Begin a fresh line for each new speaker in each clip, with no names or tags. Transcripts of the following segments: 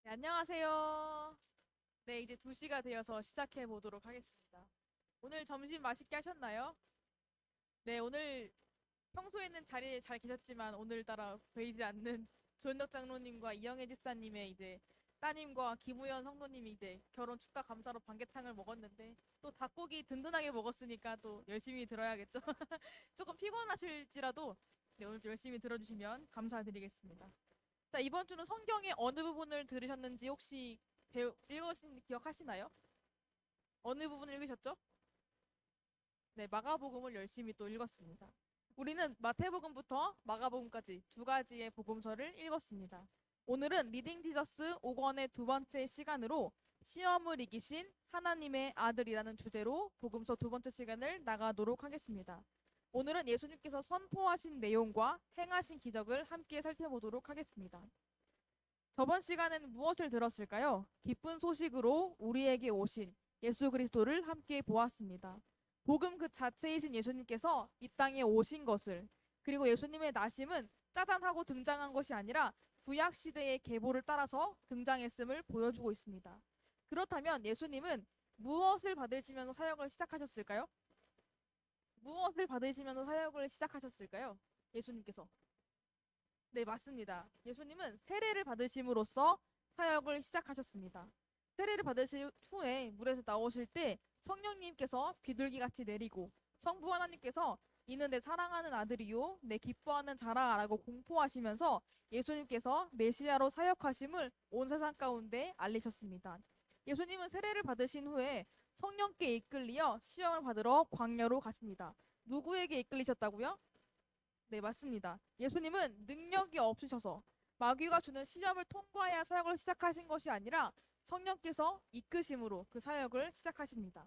네, 안녕하세요. 네, 이제 2시가 되어서 시작해 보도록 하겠습니다. 오늘 점심 맛있게 하셨나요? 네, 오늘 평소에는 자리에 잘 계셨지만 오늘따라 보이지 않는 조은덕 장로님과 이영애 집사님의 이제 따님과 김우현 성도님이 이제 결혼 축가 감사로 반개탕을 먹었는데 또 닭고기 든든하게 먹었으니까 또 열심히 들어야겠죠? 조금 피곤하실지라도 네, 오늘 도 열심히 들어주시면 감사드리겠습니다. 자, 이번 주는 성경의 어느 부분을 들으셨는지 혹시 읽으신 기억하시나요? 어느 부분을 읽으셨죠? 네, 마가복음을 열심히 또 읽었습니다. 우리는 마태복음부터 마가복음까지 두 가지의 복음서를 읽었습니다. 오늘은 리딩 지저스 5권의 두 번째 시간으로 시험을 이기신 하나님의 아들이라는 주제로 복음서 두 번째 시간을 나가도록 하겠습니다. 오늘은 예수님께서 선포하신 내용과 행하신 기적을 함께 살펴보도록 하겠습니다. 저번 시간에는 무엇을 들었을까요? 기쁜 소식으로 우리에게 오신 예수 그리스도를 함께 보았습니다. 복음 그 자체이신 예수님께서 이 땅에 오신 것을, 그리고 예수님의 나심은 짜잔하고 등장한 것이 아니라 구약 시대의 계보를 따라서 등장했음을 보여주고 있습니다. 그렇다면 예수님은 무엇을 받으시면서 사역을 시작하셨을까요? 무엇을 받으시면서 사역을 시작하셨을까요? 예수님께서. 네, 맞습니다. 예수님은 세례를 받으심으로써 사역을 시작하셨습니다. 세례를 받으신 후에 물에서 나오실 때 성령님께서 비둘기같이 내리고 성부 하나님께서 이는 내 사랑하는 아들이요 내 기뻐하는 자라라고 공포하시면서 예수님께서 메시아로 사역하심을 온 세상 가운데 알리셨습니다. 예수님은 세례를 받으신 후에 성령께 이끌리어 시험을 받으러 광야로 가십니다. 누구에게 이끌리셨다고요? 네, 맞습니다. 예수님은 능력이 없으셔서 마귀가 주는 시험을 통과해야 사역을 시작하신 것이 아니라 성령께서 이끄심으로 그 사역을 시작하십니다.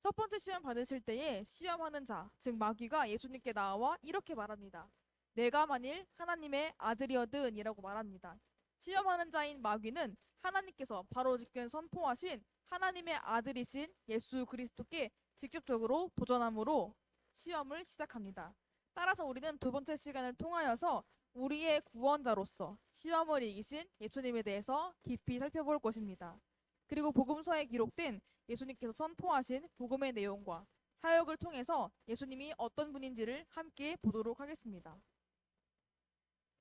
첫 번째 시험 받으실 때에 시험하는 자, 즉 마귀가 예수님께 나와 이렇게 말합니다. 내가 만일 하나님의 아들이거든 이라고 말합니다. 시험하는 자인 마귀는 하나님께서 바로 직권 선포하신 하나님의 아들이신 예수 그리스도께 직접적으로 도전함으로 시험을 시작합니다. 따라서 우리는 두 번째 시간을 통하여서 우리의 구원자로서 시험을 이기신 예수님에 대해서 깊이 살펴볼 것입니다. 그리고 복음서에 기록된 예수님께서 선포하신 복음의 내용과 사역을 통해서 예수님이 어떤 분인지를 함께 보도록 하겠습니다.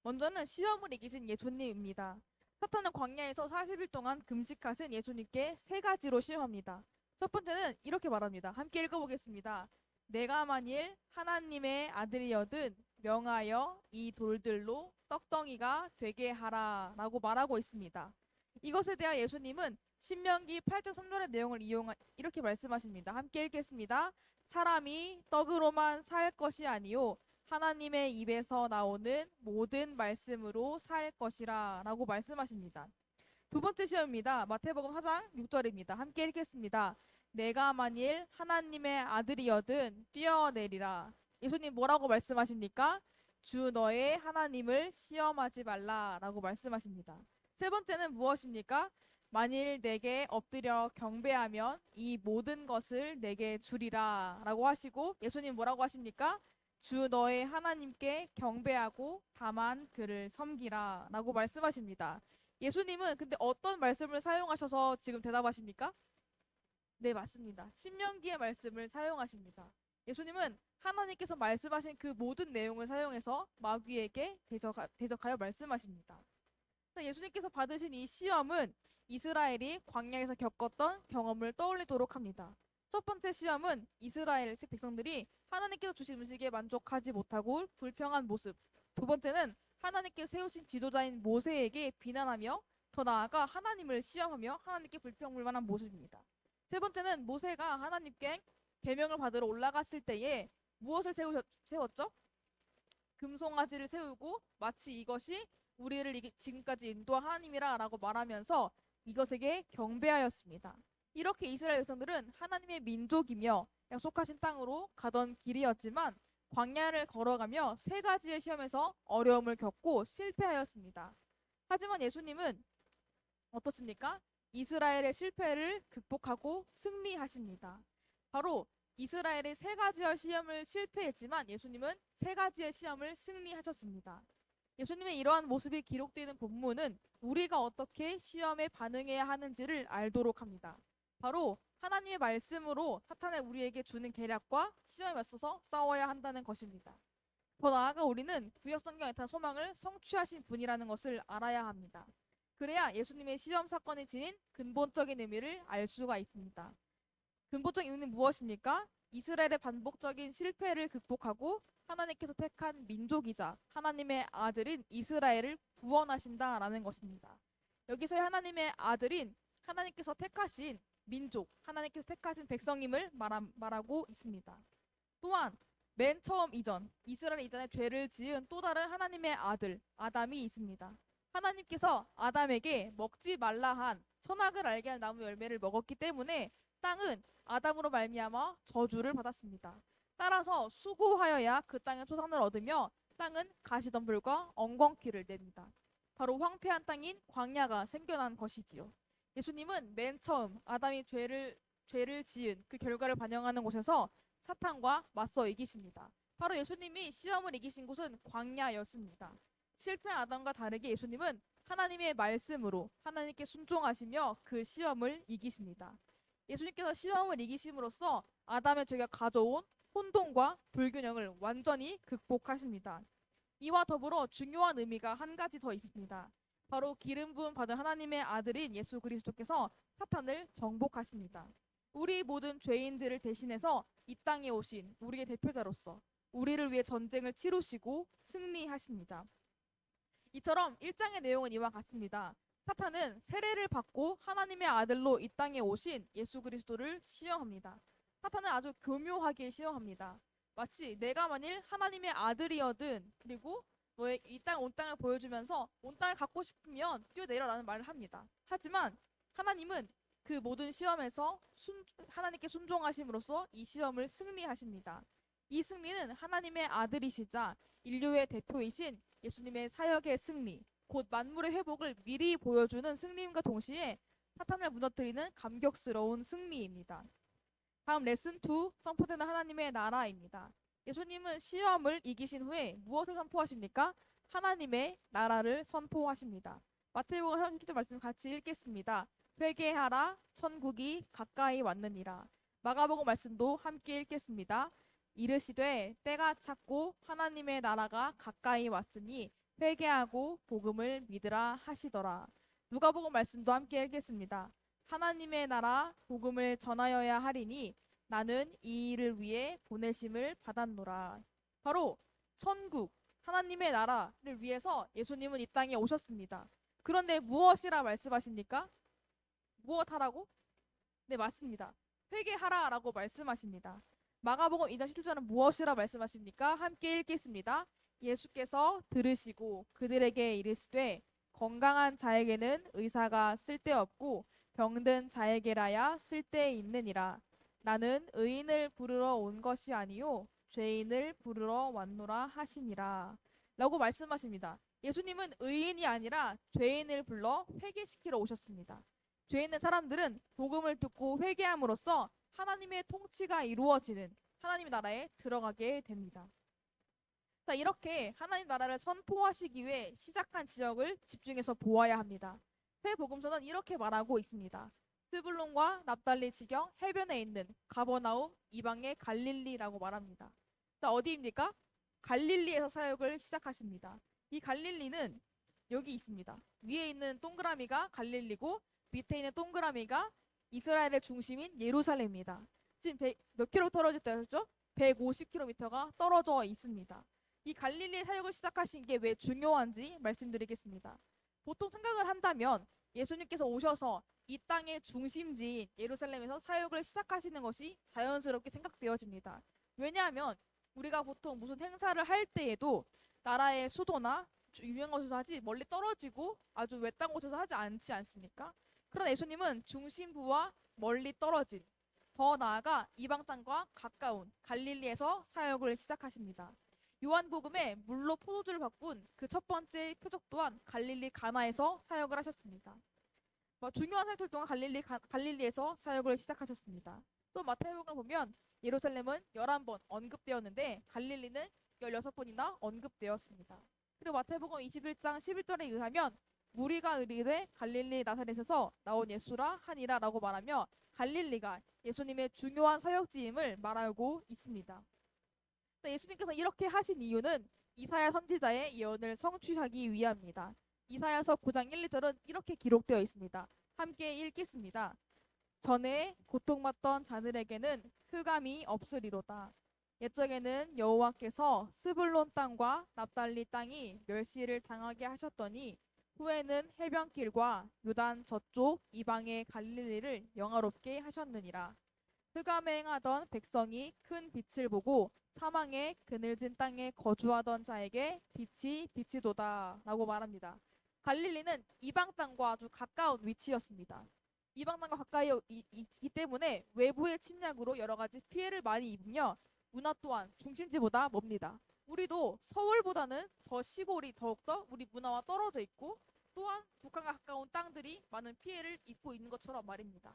먼저는 시험을 이기신 예수님입니다. 사탄은 광야에서 40일 동안 금식하신 예수님께 세 가지로 시험합니다. 첫 번째는 이렇게 말합니다. 함께 읽어보겠습니다. 내가 만일 하나님의 아들이여든 명하여 이 돌들로 떡덩이가 되게 하라 라고 말하고 있습니다. 이것에 대하 예수님은 신명기 8장 3절의 내용을 이렇게 말씀하십니다. 함께 읽겠습니다. 사람이 떡으로만 살 것이 아니요 하나님의 입에서 나오는 모든 말씀으로 살 것이라 라고 말씀하십니다. 두 번째 시험입니다. 마태복음 4장 6절입니다. 함께 읽겠습니다. 내가 만일 하나님의 아들이여든 뛰어내리라. 예수님 뭐라고 말씀하십니까? 주 너의 하나님을 시험하지 말라 라고 말씀하십니다. 세 번째는 무엇입니까? 만일 내게 엎드려 경배하면 이 모든 것을 내게 주리라 라고 하시고 예수님 뭐라고 하십니까? 주 너의 하나님께 경배하고 다만 그를 섬기라 라고 말씀하십니다. 예수님은 근데 어떤 말씀을 사용하셔서 지금 대답하십니까? 네, 맞습니다. 신명기의 말씀을 사용하십니다. 예수님은 하나님께서 말씀하신 그 모든 내용을 사용해서 마귀에게 대적하여 말씀하십니다. 예수님께서 받으신 이 시험은 이스라엘이 광야에서 겪었던 경험을 떠올리도록 합니다. 첫 번째 시험은 이스라엘 백성들이 하나님께서 주신 음식에 만족하지 못하고 불평한 모습. 두 번째는 하나님께서 세우신 지도자인 모세에게 비난하며 더 나아가 하나님을 시험하며 하나님께 불평불만한 모습입니다. 세 번째는 모세가 하나님께 계명을 받으러 올라갔을 때에 무엇을 세웠죠? 금송아지를 세우고 마치 이것이 우리를 지금까지 인도한 하나님이라 라고 말하면서 이것에게 경배하였습니다. 이렇게 이스라엘 백성들은 하나님의 민족이며 약속하신 땅으로 가던 길이었지만 광야를 걸어가며 세 가지의 시험에서 어려움을 겪고 실패하였습니다. 하지만 예수님은 어떻습니까? 이스라엘의 실패를 극복하고 승리하십니다. 바로 이스라엘의 세 가지의 시험을 실패했지만 예수님은 세 가지의 시험을 승리하셨습니다. 예수님의 이러한 모습이 기록되어 있는 본문은 우리가 어떻게 시험에 반응해야 하는지를 알도록 합니다. 바로 하나님의 말씀으로 사탄을 우리에게 주는 계략과 시험에 맞서서 싸워야 한다는 것입니다. 더 나아가 우리는 구약 성경에 나타난 소망을 성취하신 분이라는 것을 알아야 합니다. 그래야 예수님의 시험 사건이 지닌 근본적인 의미를 알 수가 있습니다. 근본적인 의미는 무엇입니까? 이스라엘의 반복적인 실패를 극복하고 하나님께서 택한 민족이자 하나님의 아들인 이스라엘을 구원하신다라는 것입니다. 여기서 하나님의 아들인 하나님께서 택하신 민족, 하나님께서 택하신 백성임을 말하고 있습니다. 또한 맨 처음 이전, 이스라엘 이전에 죄를 지은 또 다른 하나님의 아들, 아담이 있습니다. 하나님께서 아담에게 먹지 말라 한 선악을 알게 하는 나무 열매를 먹었기 때문에 땅은 아담으로 말미암아 저주를 받았습니다. 따라서 수고하여야 그 땅의 소산을 얻으며 땅은 가시덤불과 엉겅퀴를 냅니다. 바로 황폐한 땅인 광야가 생겨난 것이지요. 예수님은 맨 처음 아담이 죄를 지은 그 결과를 반영하는 곳에서 사탄과 맞서 이기십니다. 바로 예수님이 시험을 이기신 곳은 광야였습니다. 실패한 아담과 다르게 예수님은 하나님의 말씀으로 하나님께 순종하시며 그 시험을 이기십니다. 예수님께서 시험을 이기심으로써 아담의 죄가 가져온 혼돈과 불균형을 완전히 극복하십니다. 이와 더불어 중요한 의미가 한 가지 더 있습니다. 바로 기름 부음 받은 하나님의 아들인 예수 그리스도께서 사탄을 정복하십니다. 우리 모든 죄인들을 대신해서 이 땅에 오신 우리의 대표자로서 우리를 위해 전쟁을 치루시고 승리하십니다. 이처럼 1장의 내용은 이와 같습니다. 사탄은 세례를 받고 하나님의 아들로 이 땅에 오신 예수 그리스도를 시험합니다. 사탄은 아주 교묘하게 시험합니다. 마치 내가 만일 하나님의 아들이어든 그리고 너의 온 땅을 보여주면서 온 땅을 갖고 싶으면 뛰어내려라는 말을 합니다. 하지만 하나님은 그 모든 시험에서 하나님께 순종하심으로써 이 시험을 승리하십니다. 이 승리는 하나님의 아들이시자 인류의 대표이신 예수님의 사역의 승리, 곧 만물의 회복을 미리 보여주는 승리임과 동시에 사탄을 무너뜨리는 감격스러운 승리입니다. 다음 레슨 2, 선포되는 하나님의 나라입니다. 예수님은 시험을 이기신 후에 무엇을 선포하십니까? 하나님의 나라를 선포하십니다. 마태복음 30절 말씀 같이 읽겠습니다. 회개하라, 천국이 가까이 왔느니라. 마가복음 말씀도 함께 읽겠습니다. 이르시되 때가 찼고 하나님의 나라가 가까이 왔으니 회개하고 복음을 믿으라 하시더라. 누가복음 말씀도 함께 읽겠습니다. 하나님의 나라 복음을 전하여야 하리니 나는 이 일을 위해 보내심을 받았노라. 바로 천국, 하나님의 나라를 위해서 예수님은 이 땅에 오셨습니다. 그런데 무엇이라 말씀하십니까? 무엇하라고? 네, 맞습니다. 회개하라라고 말씀하십니다. 마가복음 2장 17절은 무엇이라 말씀하십니까? 함께 읽겠습니다. 예수께서 들으시고 그들에게 이르시되 건강한 자에게는 의사가 쓸데없고 병든 자에게라야 쓸데있느니라. 나는 의인을 부르러 온 것이 아니요 죄인을 부르러 왔노라 하시니라. 라고 말씀하십니다. 예수님은 의인이 아니라 죄인을 불러 회개시키러 오셨습니다. 죄 있는 사람들은 복음을 듣고 회개함으로써 하나님의 통치가 이루어지는 하나님의 나라에 들어가게 됩니다. 자, 이렇게 하나님 나라를 선포하시기 위해 시작한 지역을 집중해서 보아야 합니다. 새 복음서는 이렇게 말하고 있습니다. 스불론과 납달리 지경 해변에 있는 가버나움 이방의 갈릴리라고 말합니다. 자, 어디입니까? 갈릴리에서 사역을 시작하십니다. 이 갈릴리는 여기 있습니다. 위에 있는 동그라미가 갈릴리고 밑에 있는 동그라미가 이스라엘의 중심인 예루살렘입니다. 지금 몇 킬로 떨어졌다 했죠? 150km가 떨어져 있습니다. 이 갈릴리 사역을 시작하신 게 왜 중요한지 말씀드리겠습니다. 보통 생각을 한다면 예수님께서 오셔서 이 땅의 중심지인 예루살렘에서 사역을 시작하시는 것이 자연스럽게 생각되어집니다. 왜냐하면 우리가 보통 무슨 행사를 할 때에도 나라의 수도나 유명한 곳에서 하지 멀리 떨어지고 아주 외딴 곳에서 하지 않지 않습니까? 그러나 예수님은 중심부와 멀리 떨어진 더 나아가 이방 땅과 가까운 갈릴리에서 사역을 시작하십니다. 요한복음에 물로 포도주를 바꾼 그 첫 번째 표적 또한 갈릴리 가나에서 사역을 하셨습니다. 중요한 사역들 동안 갈릴리에서 사역을 시작하셨습니다. 또 마태복음을 보면 예루살렘은 11번 언급되었는데 갈릴리는 16번이나 언급되었습니다. 그리고 마태복음 21장 11절에 의하면 무리가 이르되 갈릴리 나사렛에서 나온 예수라 하니라라고 말하며 갈릴리가 예수님의 중요한 사역지임을 말하고 있습니다. 예수님께서 이렇게 하신 이유는 이사야 선지자의 예언을 성취하기 위함입니다. 이사야서 9장 1, 2절은 이렇게 기록되어 있습니다. 함께 읽겠습니다. 전에 고통받던 자들에게는 흑암이 없으리로다. 옛적에는 여호와께서 스불론 땅과 납달리 땅이 멸시를 당하게 하셨더니 후에는 해변길과 요단 저쪽 이방의 갈릴리를 영화롭게 하셨느니라. 흑암에 행하던 백성이 큰 빛을 보고 사망의 그늘진 땅에 거주하던 자에게 빛이 비치도다 라고 말합니다. 갈릴리는 이방 땅과 아주 가까운 위치였습니다. 이방 땅과 가까이 있기 때문에 외부의 침략으로 여러 가지 피해를 많이 입으며 문화 또한 중심지보다 멉니다. 우리도 서울보다는 저 시골이 더욱더 우리 문화와 떨어져 있고 또한 북한과 가까운 땅들이 많은 피해를 입고 있는 것처럼 말입니다.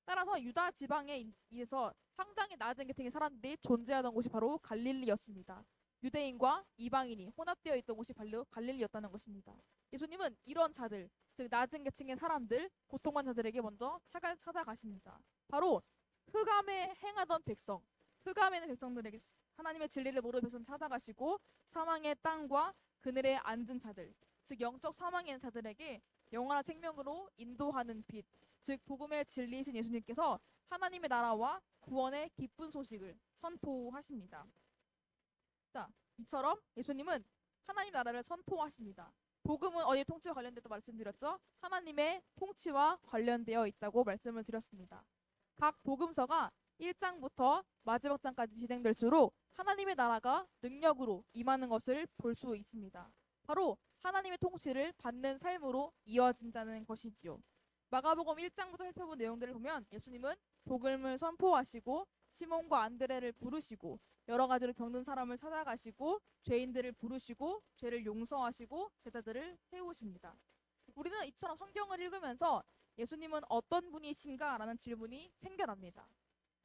따라서 유다 지방에서 상당히 낮은 계층의 사람들이 존재하던 곳이 바로 갈릴리였습니다. 유대인과 이방인이 혼합되어 있던 곳이 바로 갈릴리였다는 것입니다. 예수님은 이런 자들, 즉 낮은 계층의 사람들, 고통받는 자들에게 먼저 찾아가십니다. 바로 흑암에 행하던 백성, 흑암에 있는 백성들에게 하나님의 진리를 모르는 백성 찾아가시고 사망의 땅과 그늘에 앉은 자들, 즉 영적 사망에 있는 자들에게 영원한 생명으로 인도하는 빛, 즉 복음의 진리이신 예수님께서 하나님의 나라와 구원의 기쁜 소식을 선포하십니다. 자, 이처럼 예수님은 하나님 나라를 선포하십니다. 복음은 어디 통치와 관련되었다고 말씀드렸죠? 하나님의 통치와 관련되어 있다고 말씀을 드렸습니다. 각 복음서가 1장부터 마지막 장까지 진행될수록 하나님의 나라가 능력으로 임하는 것을 볼 수 있습니다. 바로 하나님의 통치를 받는 삶으로 이어진다는 것이지요. 마가복음 1장부터 살펴본 내용들을 보면 예수님은 복음을 선포하시고 시몬과 안드레를 부르시고 여러 가지로 병든 사람을 찾아가시고 죄인들을 부르시고 죄를 용서하시고 제자들을 세우십니다. 우리는 이처럼 성경을 읽으면서 예수님은 어떤 분이신가? 라는 질문이 생겨납니다.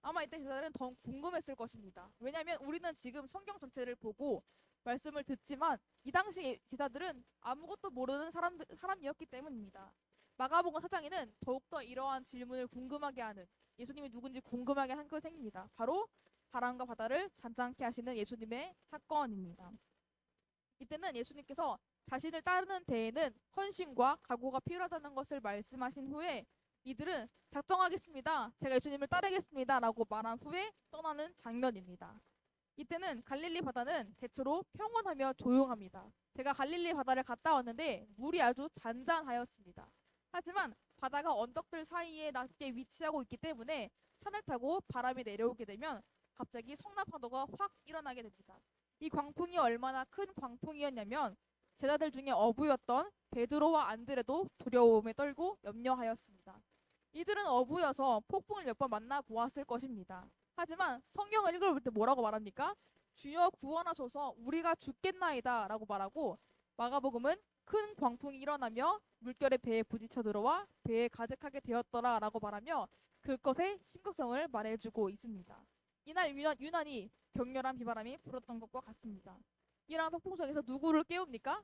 아마 이때 제자들은 더 궁금했을 것입니다. 왜냐하면 우리는 지금 성경 전체를 보고 말씀을 듣지만 이 당시 제자들은 아무것도 모르는 사람이었기 때문입니다. 마가복음 4장에는 더욱더 이러한 질문을 궁금하게 하는, 예수님이 누군지 궁금하게 한 것이 생깁니다. 바로 바람과 바다를 잔잔케 하시는 예수님의 사건입니다. 이때는 예수님께서 자신을 따르는 데에는 헌신과 각오가 필요하다는 것을 말씀하신 후에 이들은 작정하겠습니다, 제가 예수님을 따르겠습니다 라고 말한 후에 떠나는 장면입니다. 이때는 갈릴리 바다는 대체로 평온하며 조용합니다. 제가 갈릴리 바다를 갔다 왔는데 물이 아주 잔잔하였습니다. 하지만 바다가 언덕들 사이에 낮게 위치하고 있기 때문에 산을 타고 바람이 내려오게 되면 갑자기 성난파도가 확 일어나게 됩니다. 이 광풍이 얼마나 큰 광풍이었냐면 제자들 중에 어부였던 베드로와 안드레도 두려움에 떨고 염려하였습니다. 이들은 어부여서 폭풍을 몇 번 만나 보았을 것입니다. 하지만 성경을 읽어볼 때 뭐라고 말합니까? 주여 구원하소서 우리가 죽겠나이다 라고 말하고, 마가복음은 큰 광풍이 일어나며 물결의 배에 부딪혀 들어와 배에 가득하게 되었더라 라고 말하며 그것의 심각성을 말해주고 있습니다. 이날 유난히 격렬한 비바람이 불었던 것과 같습니다. 이러한 폭풍 속에서 누구를 깨웁니까?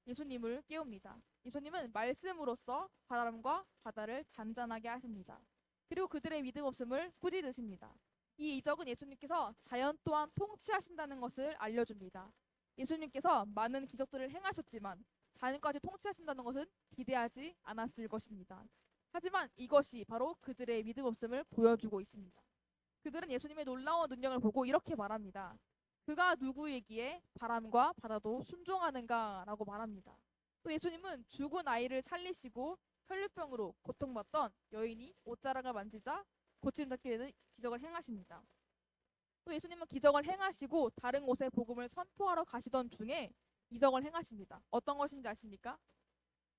예수님을 깨웁니다. 예수님은 말씀으로써 바람과 바다를 잔잔하게 하십니다. 그리고 그들의 믿음 없음을 꾸짖으십니다. 이 이적은 예수님께서 자연 또한 통치하신다는 것을 알려줍니다. 예수님께서 많은 기적들을 행하셨지만 자연까지 통치하신다는 것은 기대하지 않았을 것입니다. 하지만 이것이 바로 그들의 믿음 없음을 보여주고 있습니다. 그들은 예수님의 놀라운 능력을 보고 이렇게 말합니다. 그가 누구이기에 바람과 바다도 순종하는가 라고 말합니다. 또 예수님은 죽은 아이를 살리시고 혈류병으로 고통받던 여인이 옷자락을 만지자 고침받게 되는 기적을 행하십니다. 또 예수님은 기적을 행하시고 다른 곳에 복음을 선포하러 가시던 중에 이적을 행하십니다. 어떤 것인지 아십니까?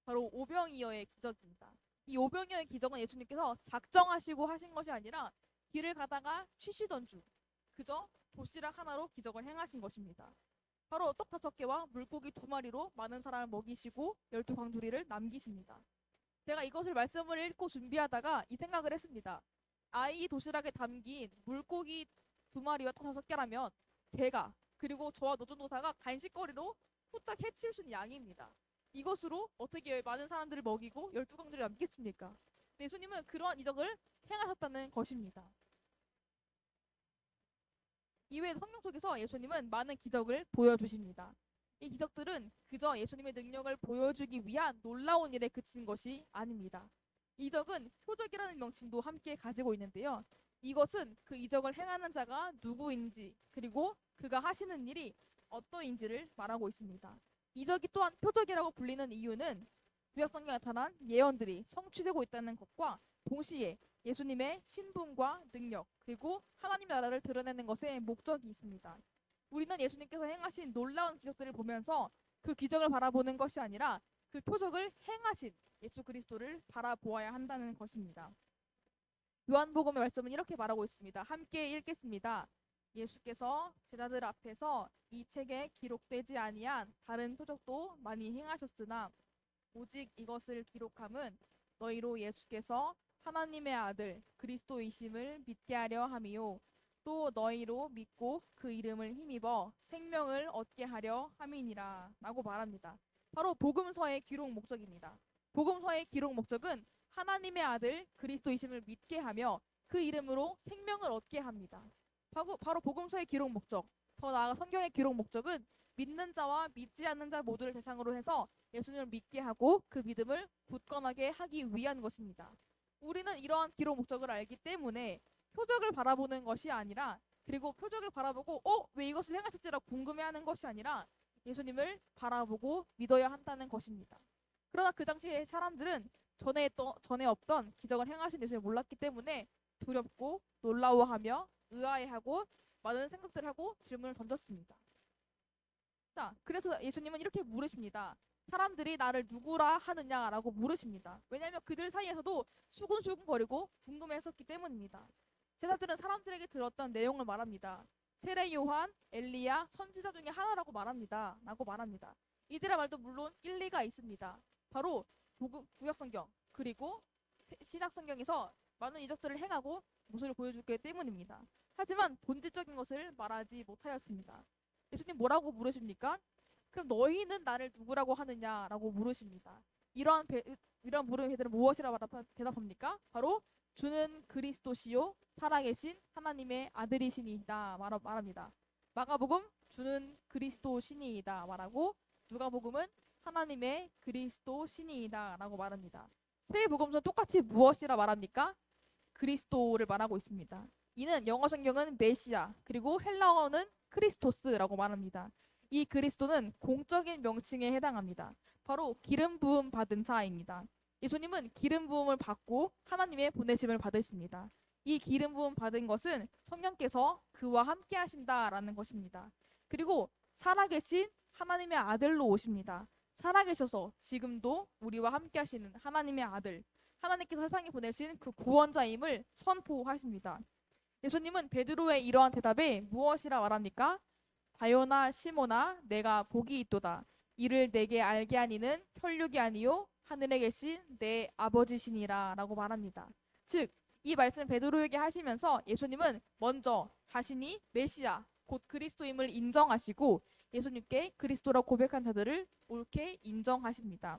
바로 오병이어의 기적입니다. 이 오병이어의 기적은 예수님께서 작정하시고 하신 것이 아니라 길을 가다가 쉬시던 중 그저 도시락 하나로 기적을 행하신 것입니다. 바로 떡 5개와 물고기 2마리로 많은 사람을 먹이시고 12광주리를 남기십니다. 제가 이것을 말씀을 읽고 준비하다가 이 생각을 했습니다. 아이 도시락에 담긴 물고기 2마리와 떡 5개라면 제가 그리고 저와 노전도사가 간식거리로 후딱 해치울 수 있는 양입니다. 이것으로 어떻게 많은 사람들을 먹이고 12광주를 남겠습니까? 예수님은 그러한 이적을 행하셨다는 것입니다. 이외에 성경 속에서 예수님은 많은 기적을 보여주십니다. 이 기적들은 그저 예수님의 능력을 보여주기 위한 놀라운 일에 그친 것이 아닙니다. 이적은 표적이라는 명칭도 함께 가지고 있는데요. 이것은 그 이적을 행하는 자가 누구인지 그리고 그가 하시는 일이 어떠인지를 말하고 있습니다. 이적이 또한 표적이라고 불리는 이유는 구약 성경에 나타난 예언들이 성취되고 있다는 것과 동시에 예수님의 신분과 능력 그리고 하나님의 나라를 드러내는 것에 목적이 있습니다. 우리는 예수님께서 행하신 놀라운 기적들을 보면서 그 기적을 바라보는 것이 아니라 그 표적을 행하신 예수 그리스도를 바라보아야 한다는 것입니다. 요한복음의 말씀은 이렇게 말하고 있습니다. 함께 읽겠습니다. 예수께서 제자들 앞에서 이 책에 기록되지 아니한 다른 표적도 많이 행하셨으나 오직 이것을 기록함은 너희로 예수께서 하나님의 아들 그리스도이심을 믿게 하려 함이요 또 너희로 믿고 그 이름을 힘입어 생명을 얻게 하려 함이니라 라고 말합니다. 바로 복음서의 기록 목적입니다. 복음서의 기록 목적은 하나님의 아들 그리스도이심을 믿게 하며 그 이름으로 생명을 얻게 합니다. 바로 복음서의 기록 목적, 더 나아가 성경의 기록 목적은 믿는 자와 믿지 않는 자 모두를 대상으로 해서 예수님을 믿게 하고 그 믿음을 굳건하게 하기 위한 것입니다. 우리는 이러한 기록 목적을 알기 때문에 표적을 바라보는 것이 아니라 그리고 표적을 바라보고 왜 이것을 행하셨지라고 궁금해하는 것이 아니라 예수님을 바라보고 믿어야 한다는 것입니다. 그러나 그 당시에 사람들은 전에 없던 기적을 행하신 예수님을 몰랐기 때문에 두렵고 놀라워하며 의아해하고 많은 생각들을 하고 질문을 던졌습니다. 자, 그래서 예수님은 이렇게 물으십니다. 사람들이 나를 누구라 하느냐라고 물으십니다. 왜냐하면 그들 사이에서도 수군수군거리고 궁금해했었기 때문입니다. 제자들은 사람들에게 들었던 내용을 말합니다. 세례 요한, 엘리야, 선지자 중에 하나라고 말합니다. 라고 말합니다. 이들의 말도 물론 일리가 있습니다. 바로 구약성경 그리고 신약성경에서 많은 이적들을 행하고 모습을 보여줬기 때문입니다. 하지만 본질적인 것을 말하지 못하였습니다. 예수님 뭐라고 물으십니까? 그럼 너희는 나를 누구라고 하느냐라고 물으십니다. 이러한 물음에 대답은 무엇이라고 대답합니까? 바로 주는 그리스도시요 살아계신 하나님의 아들이시니이다 말합니다. 마가복음 주는 그리스도시니이다 말하고 누가복음은 하나님의 그리스도시니이다 라고 말합니다. 세 복음서 똑같이 무엇이라 말합니까? 그리스도를 말하고 있습니다. 이는 영어 성경은 메시아 그리고 헬라어는 크리스토스라고 말합니다. 이 그리스도는 공적인 명칭에 해당합니다. 바로 기름 부음 받은 자입니다. 예수님은 기름 부음을 받고 하나님의 보내심을 받으십니다. 이 기름 부음 받은 것은 성령께서 그와 함께 하신다라는 것입니다. 그리고 살아계신 하나님의 아들로 오십니다. 살아계셔서 지금도 우리와 함께 하시는 하나님의 아들, 하나님께서 세상에 보내신 그 구원자임을 선포하십니다. 예수님은 베드로의 이러한 대답에 무엇이라 말합니까? 바요나 시모나 내가 복이 있도다. 이를 내게 알게 하니는 혈육이 아니요 하늘에 계신 내 아버지시니라 라고 말합니다. 즉 이 말씀 베드로에게 하시면서 예수님은 먼저 자신이 메시아 곧 그리스도임을 인정하시고 예수님께 그리스도라고 고백한 자들을 옳게 인정하십니다.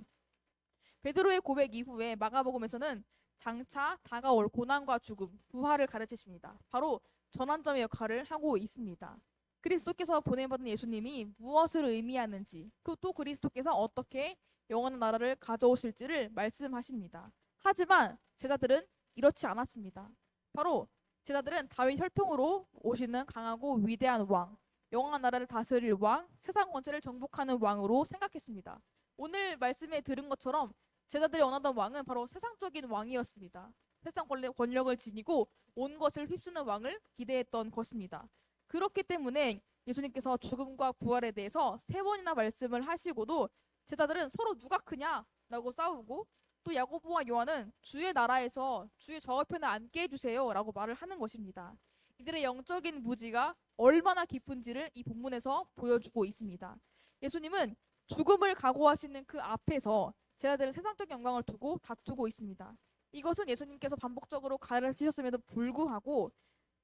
베드로의 고백 이후에 마가복음에서는 장차 다가올 고난과 죽음, 부활을 가르치십니다. 바로 전환점의 역할을 하고 있습니다. 그리스도께서 보내받은 예수님이 무엇을 의미하는지 또 그리스도께서 어떻게 영원한 나라를 가져오실지를 말씀하십니다. 하지만 제자들은 이렇지 않았습니다. 바로 제자들은 다윗 혈통으로 오시는 강하고 위대한 왕, 영원한 나라를 다스릴 왕, 세상 권세를 정복하는 왕으로 생각했습니다. 오늘 말씀에 들은 것처럼 제자들이 원하던 왕은 바로 세상적인 왕이었습니다. 세상 권력을 지니고 온 것을 휩쓰는 왕을 기대했던 것입니다. 그렇기 때문에 예수님께서 죽음과 부활에 대해서 3번이나 말씀을 하시고도 제자들은 서로 누가 크냐라고 싸우고 또 야고보와 요한은 주의 나라에서 주의 좌우편에 앉게 해주세요 라고 말을 하는 것입니다. 이들의 영적인 무지가 얼마나 깊은지를 이 본문에서 보여주고 있습니다. 예수님은 죽음을 각오하시는 그 앞에서 제자들은 세상적 영광을 두고 다투고 있습니다. 이것은 예수님께서 반복적으로 가르치셨음에도 불구하고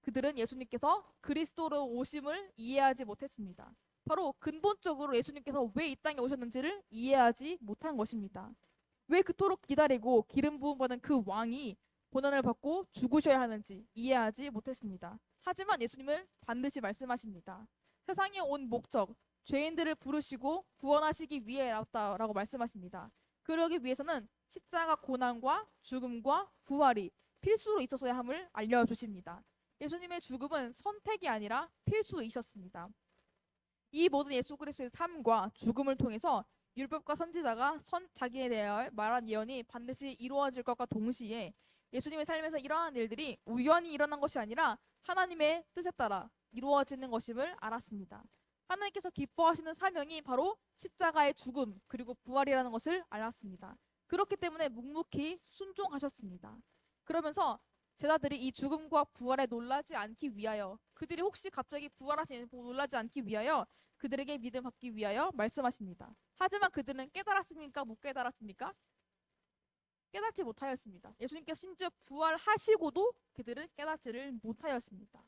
그들은 예수님께서 그리스도로 오심을 이해하지 못했습니다. 바로 근본적으로 예수님께서 왜 이 땅에 오셨는지를 이해하지 못한 것입니다. 왜 그토록 기다리고 기름 부음 받은 그 왕이 고난을 받고 죽으셔야 하는지 이해하지 못했습니다. 하지만 예수님은 반드시 말씀하십니다. 세상에 온 목적, 죄인들을 부르시고 구원하시기 위해 왔다라고 말씀하십니다. 그러기 위해서는 십자가 고난과 죽음과 부활이 필수로 있어서야 함을 알려주십니다. 예수님의 죽음은 선택이 아니라 필수이셨습니다. 이 모든 예수 그리스도의 삶과 죽음을 통해서 율법과 선지자가 자기에 대하여 말한 예언이 반드시 이루어질 것과 동시에 예수님의 삶에서 이러한 일들이 우연히 일어난 것이 아니라 하나님의 뜻에 따라 이루어지는 것임을 알았습니다. 하나님께서 기뻐하시는 사명이 바로 십자가의 죽음 그리고 부활이라는 것을 알았습니다. 그렇기 때문에 묵묵히 순종하셨습니다. 그러면서 제자들이 이 죽음과 부활에 놀라지 않기 위하여, 그들이 혹시 갑자기 부활하시는 보고 놀라지 않기 위하여 그들에게 믿음 받기 위하여 말씀하십니다. 하지만 그들은 깨달았습니까? 못 깨달았습니까? 깨닫지 못하였습니다. 예수님께서 심지어 부활하시고도 그들은 깨닫지를 못하였습니다.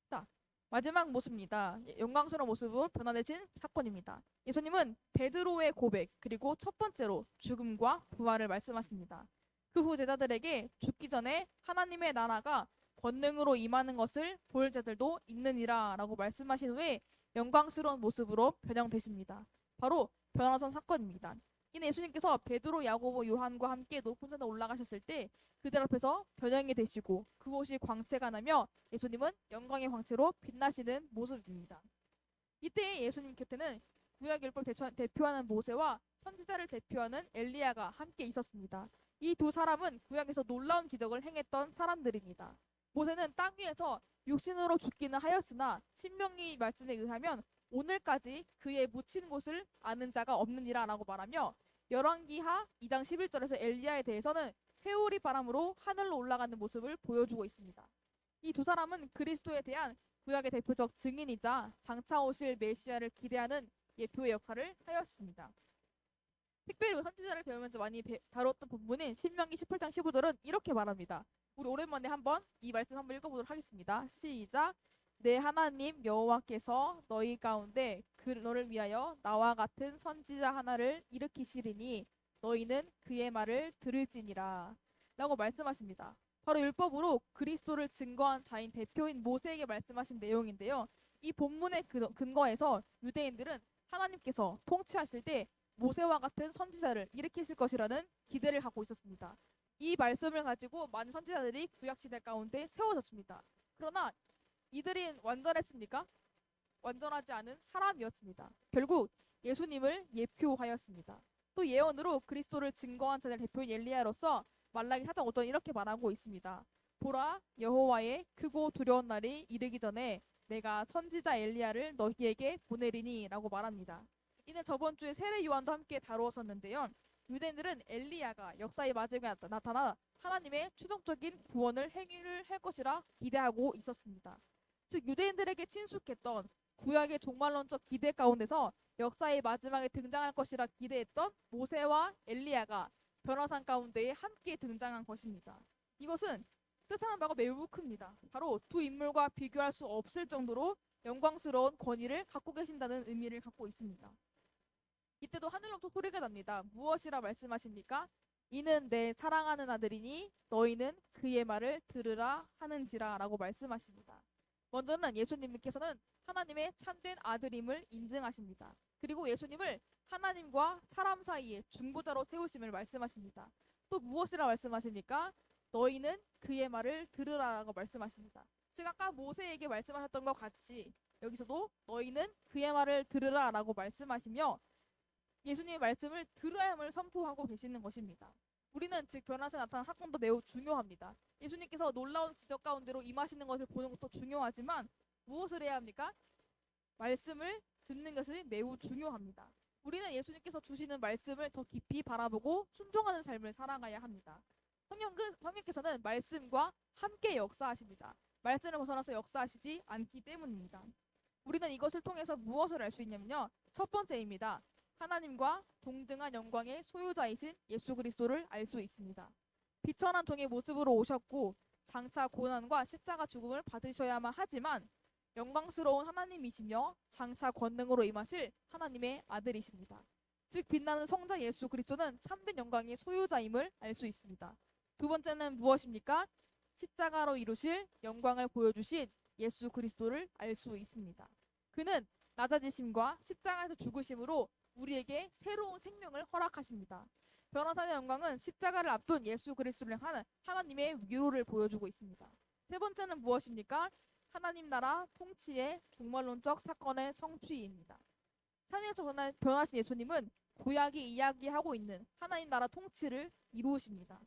자, 마지막 모습입니다. 영광스러운 모습으로 변화되신 사건입니다. 예수님은 베드로의 고백 그리고 첫 번째로 죽음과 부활을 말씀하십니다. 그 후 제자들에게 죽기 전에 하나님의 나라가 권능으로 임하는 것을 볼 자들도 있느니라 라고 말씀하신 후에 영광스러운 모습으로 변형되십니다. 바로 변화선 사건입니다. 이는 예수님께서 베드로, 야고보, 요한과 함께 높은 산에 올라가셨을 때 그들 앞에서 변형이 되시고 그곳이 광채가 나며 예수님은 영광의 광채로 빛나시는 모습입니다. 이때 예수님 곁에는 구약율법 대표하는 모세와 선지자를 대표하는 엘리야가 함께 있었습니다. 이 두 사람은 구약에서 놀라운 기적을 행했던 사람들입니다. 모세는 땅 위에서 육신으로 죽기는 하였으나 신명기 말씀에 의하면 오늘까지 그의 묻힌 곳을 아는 자가 없느니라 라고 말하며 열왕기하 2장 11절에서 엘리야에 대해서는 회오리 바람으로 하늘로 올라가는 모습을 보여주고 있습니다. 이 두 사람은 그리스도에 대한 구약의 대표적 증인이자 장차 오실 메시아를 기대하는 예표의 역할을 하였습니다. 특별히 선지자를 배우면서 많이 다뤘던 본문인 신명기 18장 15절은 이렇게 말합니다. 우리 오랜만에 한번 이 말씀 한번 읽어보도록 하겠습니다. 시작. 내 하나님 여호와께서 너희 가운데 너를 위하여 나와 같은 선지자 하나를 일으키시리니 너희는 그의 말을 들을지니라 라고 말씀하십니다. 바로 율법으로 그리스도를 증거한 자인 대표인 모세에게 말씀하신 내용인데요. 이 본문의 근거에서 유대인들은 하나님께서 통치하실 때 모세와 같은 선지자를 일으키실 것이라는 기대를 갖고 있었습니다. 이 말씀을 가지고 많은 선지자들이 구약시대 가운데 세워졌습니다. 그러나 이들이 완전했습니까? 완전하지 않은 사람이었습니다. 결국 예수님을 예표하였습니다. 또 예언으로 그리스도를 증거한 자의 대표인 엘리야로서 말라기 4장 5절 이렇게 말하고 있습니다. 보라, 여호와의 크고 두려운 날이 이르기 전에 내가 선지자 엘리야를 너희에게 보내리니 라고 말합니다. 이는 저번 주에 세례 요한도 함께 다루었었는데요. 유대인들은 엘리야가 역사의 마지막에 나타나 하나님의 최종적인 구원을 행위를 할 것이라 기대하고 있었습니다. 즉 유대인들에게 친숙했던 구약의 종말론적 기대 가운데서 역사의 마지막에 등장할 것이라 기대했던 모세와 엘리야가 변화산 가운데에 함께 등장한 것입니다. 이것은 뜻하는 바가 매우 큽니다. 바로 두 인물과 비교할 수 없을 정도로 영광스러운 권위를 갖고 계신다는 의미를 갖고 있습니다. 이때도 하늘로부터 소리가 납니다. 무엇이라 말씀하십니까? 이는 내 사랑하는 아들이니 너희는 그의 말을 들으라 하는지라 라고 말씀하십니다. 먼저는 예수님께서는 하나님의 참된 아들임을 인증하십니다. 그리고 예수님을 하나님과 사람 사이에 중보자로 세우심을 말씀하십니다. 또 무엇이라 말씀하십니까? 너희는 그의 말을 들으라 라고 말씀하십니다. 즉 아까 모세에게 말씀하셨던 것 같이 여기서도 너희는 그의 말을 들으라 라고 말씀하시며 예수님의 말씀을 들어야함을 선포하고 계시는 것입니다. 우리는 즉 변화에 나타난 사건도 매우 중요합니다. 예수님께서 놀라운 기적 가운데로 임하시는 것을 보는 것도 중요하지만 무엇을 해야 합니까? 말씀을 듣는 것이 매우 중요합니다. 우리는 예수님께서 주시는 말씀을 더 깊이 바라보고 순종하는 삶을 살아가야 합니다. 성령께서는 말씀과 함께 역사하십니다. 말씀을 벗어나서 역사하시지 않기 때문입니다. 우리는 이것을 통해서 무엇을 알 수 있냐면요. 첫 번째입니다. 하나님과 동등한 영광의 소유자이신 예수 그리스도를 알 수 있습니다. 비천한 종의 모습으로 오셨고 장차 고난과 십자가 죽음을 받으셔야만 하지만 영광스러운 하나님이시며 장차 권능으로 임하실 하나님의 아들이십니다. 즉 빛나는 성자 예수 그리스도는 참된 영광의 소유자임을 알 수 있습니다. 두 번째는 무엇입니까? 십자가로 이루실 영광을 보여주신 예수 그리스도를 알 수 있습니다. 그는 낮아지심과 십자가에서 죽으심으로 우리에게 새로운 생명을 허락하십니다. 변호사의 영광은 십자가를 앞둔 예수 그리스도를 향한 하나님의 위로를 보여주고 있습니다. 세 번째는 무엇입니까? 하나님 나라 통치의 종말론적 사건의 성취입니다. 산에서 변하신 예수님은 구약이 이야기하고 있는 하나님 나라 통치를 이루십니다.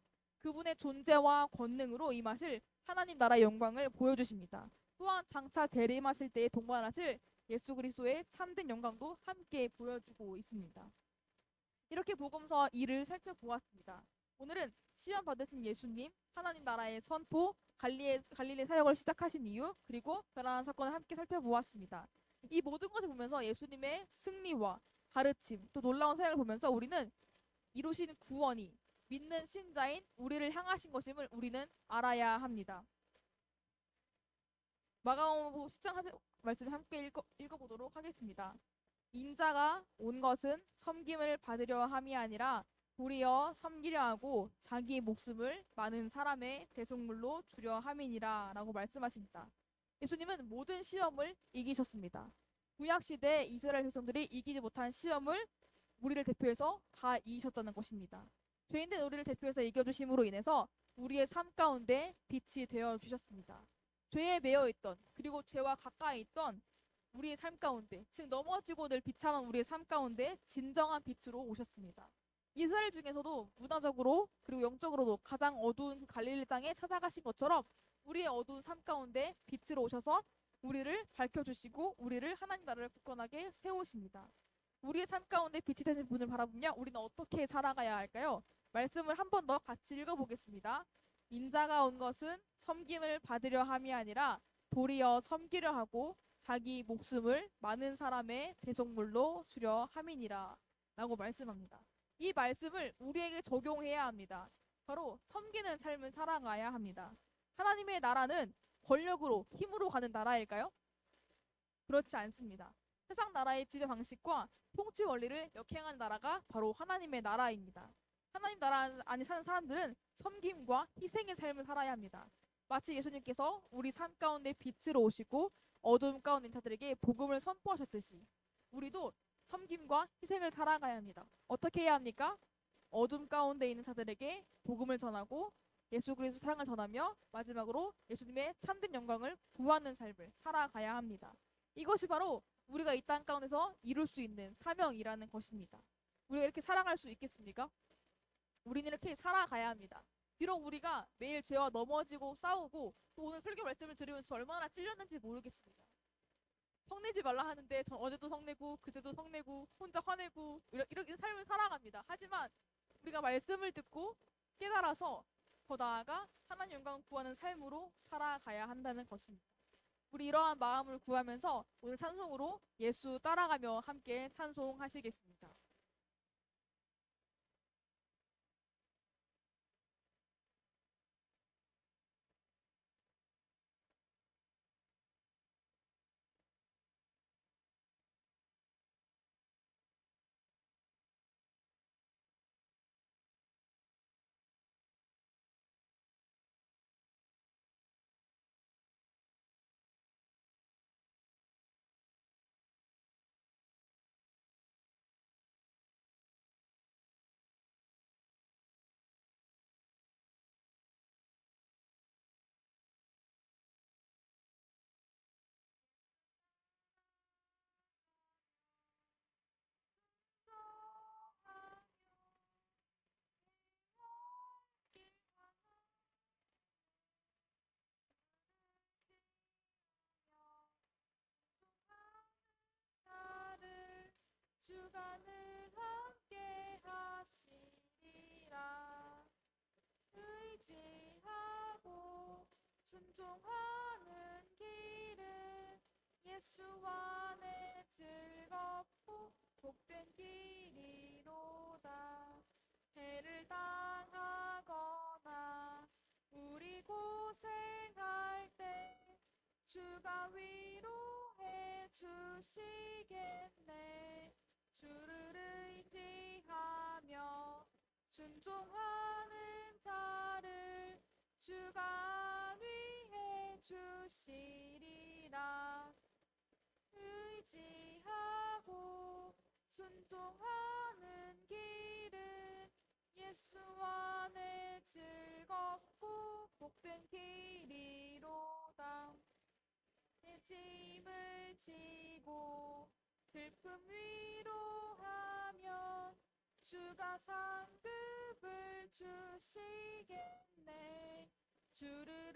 그분의 존재와 권능으로 임하실 하나님 나라의 영광을 보여주십니다. 또한 장차 재림하실 때에 동반하실 예수 그리스도의 참된 영광도 함께 보여주고 있습니다. 이렇게 복음서 2를 살펴보았습니다. 오늘은 시험 받으신 예수님, 하나님 나라의 선포, 갈릴리 사역을 시작하신 이유, 그리고 변화한 사건을 함께 살펴보았습니다. 이 모든 것을 보면서 예수님의 승리와 가르침, 또 놀라운 사역을 보면서 우리는 이루신 구원이 믿는 신자인 우리를 향하신 것임을 우리는 알아야 합니다. 마가복음 10장 말씀 함께 읽어보도록 하겠습니다. 인자가 온 것은 섬김을 받으려 함이 아니라 도리어 섬기려 하고 자기 목숨을 많은 사람의 대속물로 주려 함이니라 라고 말씀하십니다. 예수님은 모든 시험을 이기셨습니다. 구약시대 이스라엘 백성들이 이기지 못한 시험을 우리를 대표해서 다 이기셨다는 것입니다. 죄인된 우리를 대표해서 이겨주심으로 인해서 우리의 삶 가운데 빛이 되어주셨습니다. 죄에 매여있던 그리고 죄와 가까이 있던 우리의 삶 가운데, 즉 넘어지고 늘 비참한 우리의 삶 가운데 진정한 빛으로 오셨습니다. 이스라엘 중에서도 문화적으로 그리고 영적으로도 가장 어두운 그 갈릴리 땅에 찾아가신 것처럼 우리의 어두운 삶 가운데 빛으로 오셔서 우리를 밝혀주시고 우리를 하나님 나라를 굳건하게 세우십니다. 우리의 삶 가운데 빛이 되는 분을 바라보며 우리는 어떻게 살아가야 할까요? 말씀을 한 번 더 같이 읽어보겠습니다. 인자가 온 것은 섬김을 받으려 함이 아니라 도리어 섬기려 하고 자기 목숨을 많은 사람의 대속물로 주려 함이니라 라고 말씀합니다. 이 말씀을 우리에게 적용해야 합니다. 바로 섬기는 삶을 살아가야 합니다. 하나님의 나라는 권력으로 힘으로 가는 나라일까요? 그렇지 않습니다. 세상 나라의 지배 방식과 통치 원리를 역행한 나라가 바로 하나님의 나라입니다. 하나님 나라 안에 사는 사람들은 섬김과 희생의 삶을 살아야 합니다. 마치 예수님께서 우리 삶 가운데 빛으로 오시고 어두움 가운데 있는 자들에게 복음을 선포하셨듯이 우리도 섬김과 희생을 살아가야 합니다. 어떻게 해야 합니까? 어둠 가운데 있는 자들에게 복음을 전하고 예수 그리스도 사랑을 전하며 마지막으로 예수님의 참된 영광을 구하는 삶을 살아가야 합니다. 이것이 바로 우리가 이 땅 가운데서 이룰 수 있는 사명이라는 것입니다. 우리가 이렇게 살아갈 수 있겠습니까? 우리는 이렇게 살아가야 합니다. 비록 우리가 매일 죄와 넘어지고 싸우고 또 오늘 설교 말씀을 들으면서 얼마나 찔렸는지 모르겠습니다. 성내지 말라 하는데 전 어제도 성내고 그제도 성내고 혼자 화내고 이렇게 삶을 살아갑니다. 하지만 우리가 말씀을 듣고 깨달아서 더 나아가 하나님 영광을 구하는 삶으로 살아가야 한다는 것입니다. 우리 이러한 마음을 구하면서 오늘 찬송으로 예수 따라가며 함께 찬송하시겠습니다. 주가 늘 함께 하시리라. 의지하고 순종하는 길은 예수 안에 즐겁고 복된 길이로다. 해를 당하거나 우리 고생할 때 주가 위로 주시겠네. 주를 의지하며 순종하는 자를 주가 위해 주시리라. 의지하고 순종하는 길은 예수 안에 즐겁고 복된 길이로다. 내 짐을 지고 슬픔 위로하면 주가 상급을 주시겠네. 주를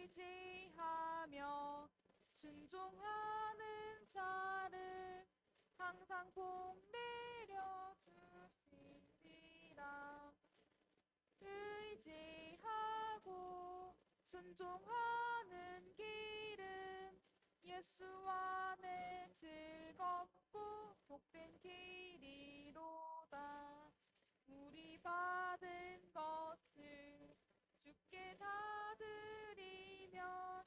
의지하며 순종하는 자를 항상 복 내려 주시리라. 의지하고 순종하는 길은 예수 안에 즐겁고 복된 길이로다. 우리 받은 것을 주께 다 드리면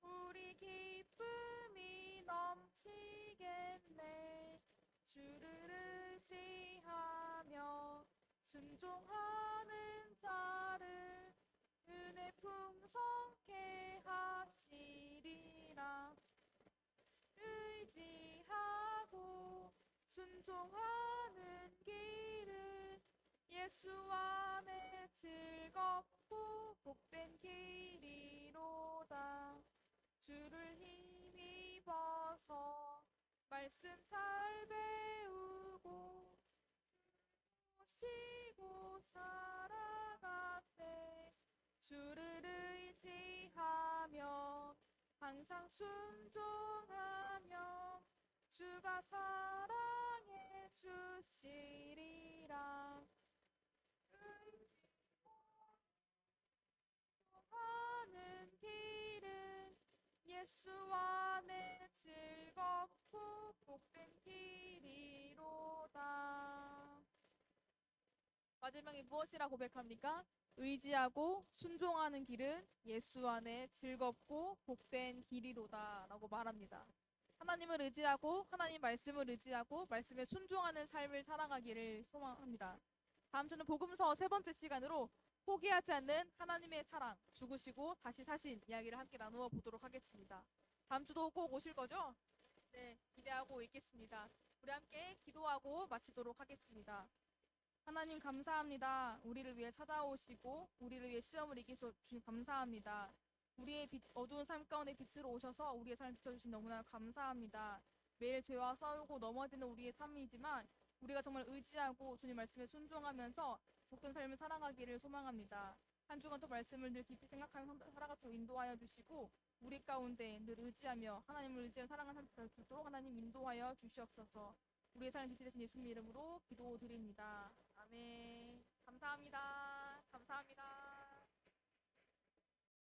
우리 기쁨이 넘치겠네. 주를 의지하며 순종하는 자를 은혜 풍성케 하시리라. 의지하고 순종하는 길은 예수 안에 즐겁고 복된 길이로다. 주를 힘입어서 말씀 잘 배우고 모시고 살아가되 주를 의지하며 항상 순종하며 주가 사랑해 주시리라. 의지하는 길은 예수 안에 즐겁고 복된 길이로다. 마지막에 무엇이라 고백합니까? 의지하고 순종하는 길은 예수 안에 즐겁고 복된 길이로다 라고 말합니다. 하나님을 의지하고 하나님 말씀을 의지하고 말씀에 순종하는 삶을 살아가기를 소망합니다. 다음 주는 복음서 3번째 시간으로 포기하지 않는 하나님의 사랑, 죽으시고 다시 사신 이야기를 함께 나누어 보도록 하겠습니다. 다음 주도 꼭 오실 거죠? 네, 기대하고 있겠습니다. 우리 함께 기도하고 마치도록 하겠습니다. 하나님 감사합니다. 우리를 위해 찾아오시고 우리를 위해 시험을 이기셔 주신 감사합니다. 우리의 어두운 삶 가운데 빛으로 오셔서 우리의 삶을 비춰주신 너무나 감사합니다. 매일 죄와 싸우고 넘어지는 우리의 삶이지만 우리가 정말 의지하고 주님 말씀에 순종하면서 복된 삶을 살아가기를 소망합니다. 한 주간 또 말씀을 늘 깊이 생각하며 살아가도록 인도하여 주시고 우리 가운데 늘 의지하며 하나님을 의지하며 살아가는 삶을 될 수 있도록 하나님 인도하여 주시옵소서. 우리의 삶을 빛이 되신 예수님 이름으로 기도드립니다. 아멘. 감사합니다. 감사합니다.